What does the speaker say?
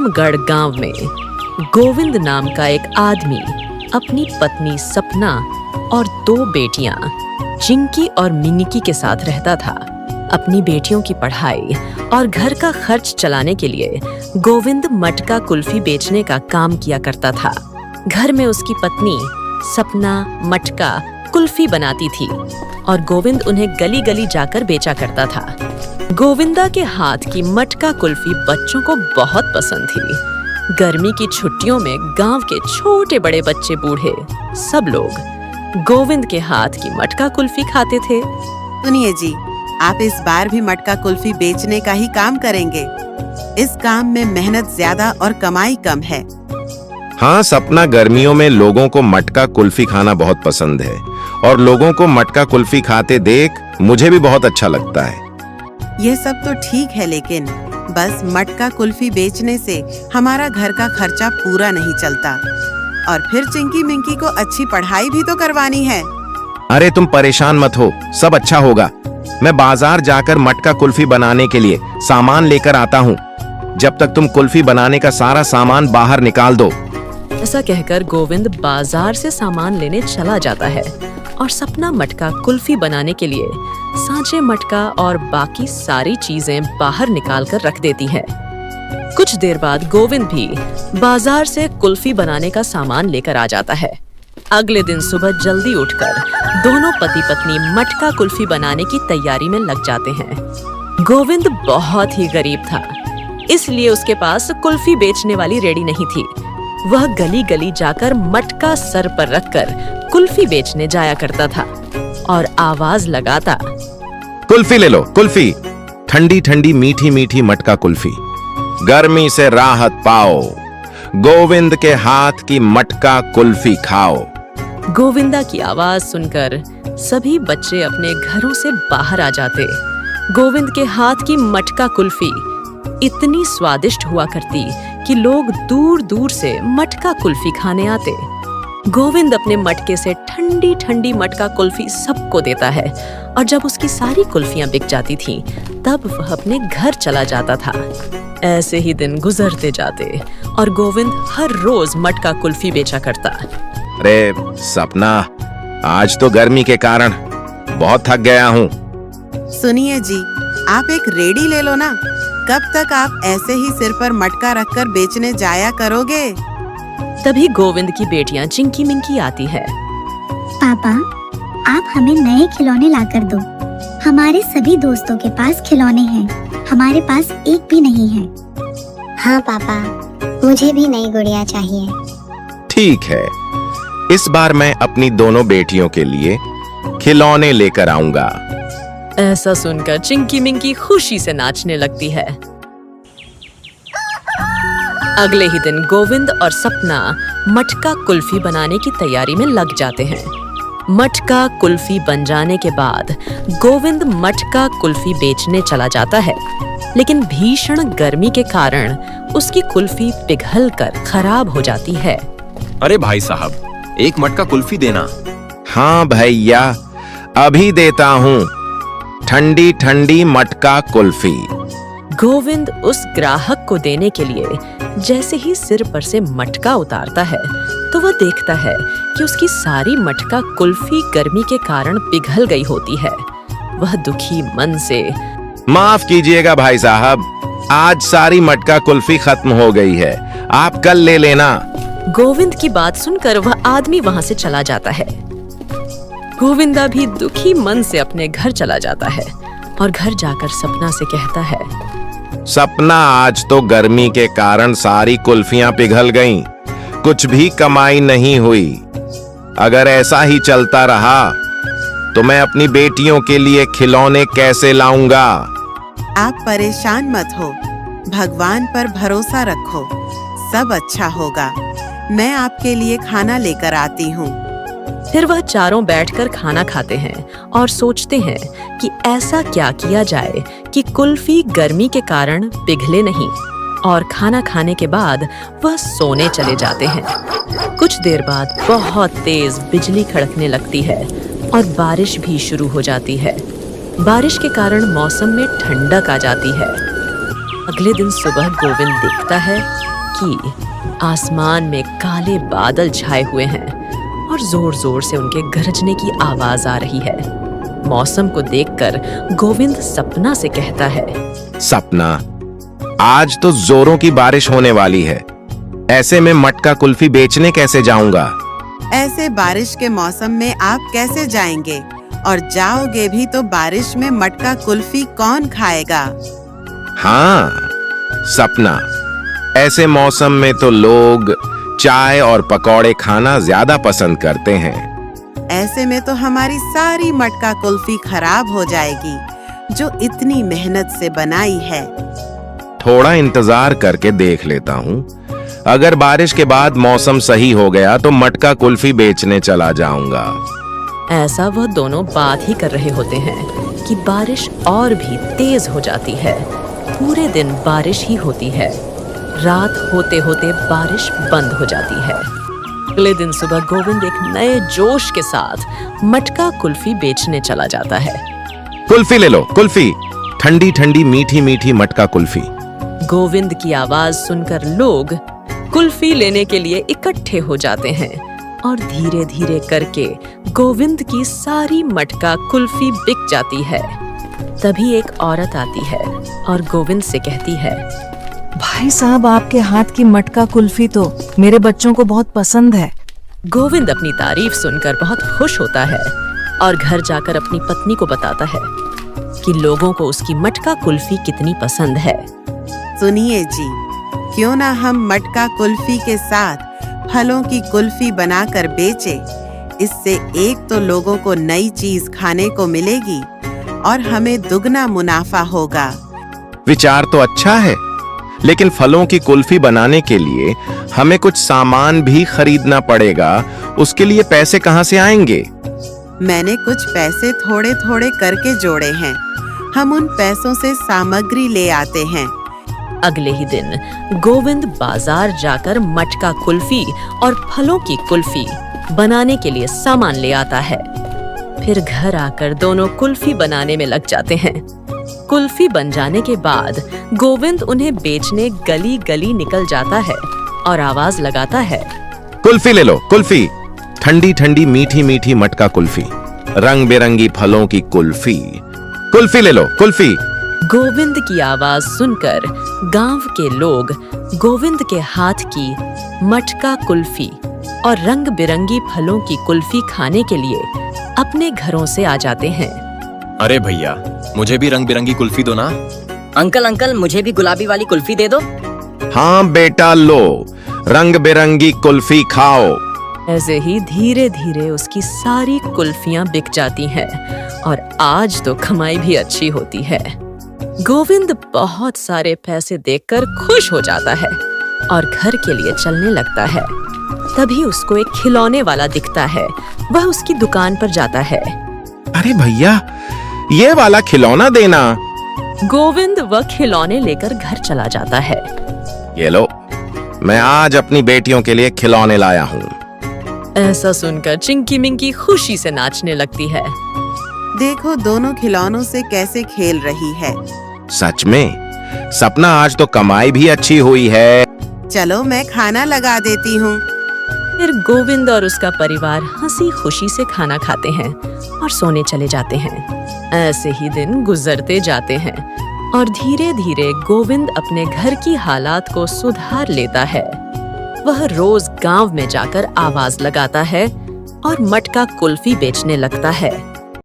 रामगढ़ गांव में गोविंद नाम का एक आदमी अपनी पत्नी सपना और 2 बेटियां चिंकी और मिंकी के साथ रहता था। अपनी बेटियों की पढ़ाई और घर का खर्च चलाने के लिए गोविंद मटका कुल्फी बेचने का काम किया करता था। घर में उसकी पत्नी सपना मटका कुल्फी बनाती थी और गोविंद उन्हें गली गली जाकर बेचा करता था। गोविंदा के हाथ की मटका कुल्फी बच्चों को बहुत पसंद थी। गर्मी की छुट्टियों में गांव के छोटे बड़े बच्चे बूढ़े सब लोग गोविंद के हाथ की मटका कुल्फी खाते थे। सुनिए जी, आप इस बार भी मटका कुल्फी बेचने का ही काम करेंगे। इस काम में मेहनत ज्यादा और कमाई कम है। हाँ सपना, गर्मियों में लोगों को मटका कुल्फी खाना बहुत पसंद है और लोगों को मटका कुल्फी खाते देख मुझे भी बहुत अच्छा लगता है। ये सब तो ठीक है, लेकिन बस मटका कुल्फी बेचने से हमारा घर का खर्चा पूरा नहीं चलता और फिर चिंकी मिंकी को अच्छी पढ़ाई भी तो करवानी है। अरे तुम परेशान मत हो, सब अच्छा होगा। मैं बाजार जाकर मटका कुल्फी बनाने के लिए सामान लेकर आता हूँ। जब तक तुम कुल्फी बनाने का सारा सामान बाहर निकाल दो। ऐसा कहकर गोविंद बाजार से सामान लेने चला जाता है और सपना मटका कुल्फी बनाने के लिए सांचे मटका और बाकी सारी चीजें बाहर निकाल कर रख देती है। कुछ देर बाद गोविंद भी बाजार से कुल्फी बनाने का सामान लेकर आ जाता है। अगले दिन सुबह जल्दी उठकर दोनों पति पत्नी मटका कुल्फी बनाने की तैयारी में लग जाते हैं। गोविंद बहुत ही गरीब था, इसलिए उसके पास कुल्फी बेचने वाली रेडी नहीं थी। वह गली गली जाकर मटका सर पर रखकर कुल्फी बेचने जाया करता था और आवाज लगाता, कुल्फी ले लो, कुल्फी, ठंडी ठंडी मीठी मीठी मटका कुल्फी, गर्मी से राहत पाओ, गोविंद के हाथ की मटका कुल्फी खाओ। गोविंदा की आवाज सुनकर सभी बच्चे अपने घरों से बाहर आ जाते। गोविंद के हाथ की मटका कुल्फी इतनी स्वादिष्ट हुआ करती कि लोग दूर दूर से मटका कुल्फी खाने आते। गोविंद अपने मटके से ठंडी ठंडी मटका कुल्फी सबको देता है और जब उसकी सारी कुल्फियां बिक जाती थीं, तब वह अपने घर चला जाता था। ऐसे ही दिन गुजरते जाते और गोविंद हर रोज मटका कुल्फी बेचा करता। अरे सपना, आज तो गर्मी के कारण बहुत थक गया हूँ। सुनिए जी, आप एक रेडी ले लो ना। कब तक आप ऐसे ही सिर पर मटका रखकर बेचने जाया करोगे? तभी गोविंद की बेटियां चिंकी मिंकी आती है। पापा, आप हमें नए खिलौने लाकर दो। हमारे सभी दोस्तों के पास खिलौने हैं, हमारे पास एक भी नहीं है। हाँ पापा, मुझे भी नई गुड़िया चाहिए। ठीक है, इस बार मैं अपनी दोनों बेटियों के लिए खिलौने लेकर आऊंगा। ऐसा सुनकर चिंकी मिंकी खुशी से नाचने लगती है। अगले ही दिन गोविंद और सपना मटका कुल्फी बनाने की तैयारी में लग जाते हैं। मटका कुल्फी बन जाने के बाद गोविंद मटका कुल्फी बेचने चला जाता है, लेकिन भीषण गर्मी के कारण उसकी कुल्फी पिघलकर खराब हो जाती है। अरे भाई साहब, एक मटका कुल्फी देना। हाँ भैया, अभी देता हूँ, ठंडी ठंडी मटका कुल्फी। गोविंद उस ग्राहक को देने के लिए जैसे ही सिर पर से मटका उतारता है, तो वह देखता है कि उसकी सारी मटका कुल्फी गर्मी के कारण पिघल गई होती है। वह दुखी मन से, माफ कीजिएगा भाई साहब, आज सारी मटका कुल्फी खत्म हो गई है, आप कल ले लेना। गोविंद की बात सुनकर वह आदमी वहां से चला जाता है। गोविंदा भी दुखी मन से अपने घर चला जाता है और घर जाकर सपना से कहता है, सपना, आज तो गर्मी के कारण सारी कुल्फियां पिघल गईं, कुछ भी कमाई नहीं हुई। अगर ऐसा ही चलता रहा तो मैं अपनी बेटियों के लिए खिलौने कैसे लाऊंगा? आप परेशान मत हो, भगवान पर भरोसा रखो, सब अच्छा होगा। मैं आपके लिए खाना लेकर आती हूँ। फिर वह चारों बैठकर खाना खाते हैं और सोचते हैं कि ऐसा क्या किया जाए कि कुल्फी गर्मी के कारण पिघले नहीं, और खाना खाने के बाद वह सोने चले जाते हैं। कुछ देर बाद बहुत तेज बिजली कड़कने लगती है और बारिश भी शुरू हो जाती है। बारिश के कारण मौसम में ठंडक आ जाती है। अगले दिन सुबह गोविंद देखता है कि आसमान में काले बादल छाए हुए हैं और जोर जोर से उनके गरजने की आवाज आ रही है। मौसम को देखकर गोविंद सपना से कहता है, सपना, आज तो जोरों की बारिश होने वाली है। ऐसे में मटका कुल्फी बेचने कैसे जाऊंगा? ऐसे बारिश के मौसम में आप कैसे जाएंगे? और जाओगे भी तो बारिश में मटका कुल्फी कौन खाएगा? हाँ सपना, ऐसे मौसम में तो लोग चाय और पकौड़े खाना ज्यादा पसंद करते हैं। ऐसे में तो हमारी सारी मटका कुल्फी खराब हो जाएगी जो इतनी मेहनत से बनाई है। थोड़ा इंतजार करके देख लेता हूँ। अगर बारिश के बाद मौसम सही हो गया तो मटका कुल्फी बेचने चला जाऊंगा। ऐसा वह दोनों बात ही कर रहे होते हैं कि बारिश और भी तेज हो जाती है। पूरे दिन बारिश ही होती है। रात होते होते बारिश बंद हो जाती है। अगले दिन सुबह गोविंद एक नए जोश के साथ मटका कुल्फी बेचने चला जाता है। कुल्फी ले लो, कुल्फी, ठंडी ठंडी मीठी मीठी मटका कुल्फी। गोविंद की आवाज सुनकर लोग कुल्फी लेने के लिए इकट्ठे हो जाते हैं और धीरे धीरे करके गोविंद की सारी मटका कुल्फी बिक जाती है। तभी एक औरत आती है और गोविंद से कहती है, भाई साहब, आपके हाथ की मटका कुल्फी तो मेरे बच्चों को बहुत पसंद है। गोविंद अपनी तारीफ सुनकर बहुत खुश होता है और घर जाकर अपनी पत्नी को बताता है कि लोगों को उसकी मटका कुल्फी कितनी पसंद है। सुनिए जी, क्यों ना हम मटका कुल्फी के साथ फलों की कुल्फी बनाकर बेचे। इससे एक तो लोगों को नई चीज खाने को मिलेगी और हमें दुगना मुनाफा होगा। विचार तो अच्छा है, लेकिन फलों की कुल्फी बनाने के लिए हमें कुछ सामान भी खरीदना पड़ेगा। उसके लिए पैसे कहाँ से आएंगे? मैंने कुछ पैसे थोड़े थोड़े करके जोड़े हैं। हम उन पैसों से सामग्री ले आते हैं। अगले ही दिन गोविंद बाजार जाकर मटका कुल्फी और फलों की कुल्फी बनाने के लिए सामान ले आता है। फिर घर आकर दोनों कुल्फी बनाने में लग जाते हैं। कुल्फी बन जाने के बाद गोविंद उन्हें बेचने गली गली निकल जाता है और आवाज लगाता है, कुल्फी ले लो, कुल्फी, ठंडी ठंडी मीठी मीठी मटका कुल्फी, रंग बिरंगी फलों की कुल्फी। कुल्फी ले लो, कुल्फी। गोविंद की आवाज सुनकर गांव के लोग गोविंद के हाथ की मटका कुल्फी और रंग बिरंगी फलों की कुल्फी खाने के लिए अपने घरों से आ जाते हैं। अरे भैया, मुझे भी रंग बिरंगी कुल्फी दो ना। अंकल, मुझे भी गुलाबी वाली कुल्फी दे दो। हाँ बेटा, लो, रंग बिरंगी कुल्फी खाओ। ऐसे ही धीरे धीरे उसकी सारी कुल्फियां बिक जाती हैं और आज तो कमाई भी अच्छी होती है। गोविंद बहुत सारे पैसे देखकर खुश हो जाता है और घर के लिए चलने लगता है। तभी उसको एक खिलौने वाला दिखता है। वह उसकी दुकान पर जाता है। अरे भैया, ये वाला खिलौना देना। गोविंद वह खिलौने लेकर घर चला जाता है। ये लो, मैं आज अपनी बेटियों के लिए खिलौने लाया हूँ। ऐसा सुनकर चिंकी मिंकी खुशी से नाचने लगती है। देखो दोनों खिलौनों से कैसे खेल रही है। सच में सपना, आज तो कमाई भी अच्छी हुई है। चलो मैं खाना लगा देती हूँ। फिर गोविंद और उसका परिवार हंसी खुशी से खाना खाते हैं और सोने चले जाते हैं। ऐसे ही दिन गुजरते जाते हैं और धीरे धीरे गोविंद अपने घर की हालात को सुधार लेता है। वह रोज गांव में जाकर आवाज लगाता है और मटका कुल्फी बेचने लगता है।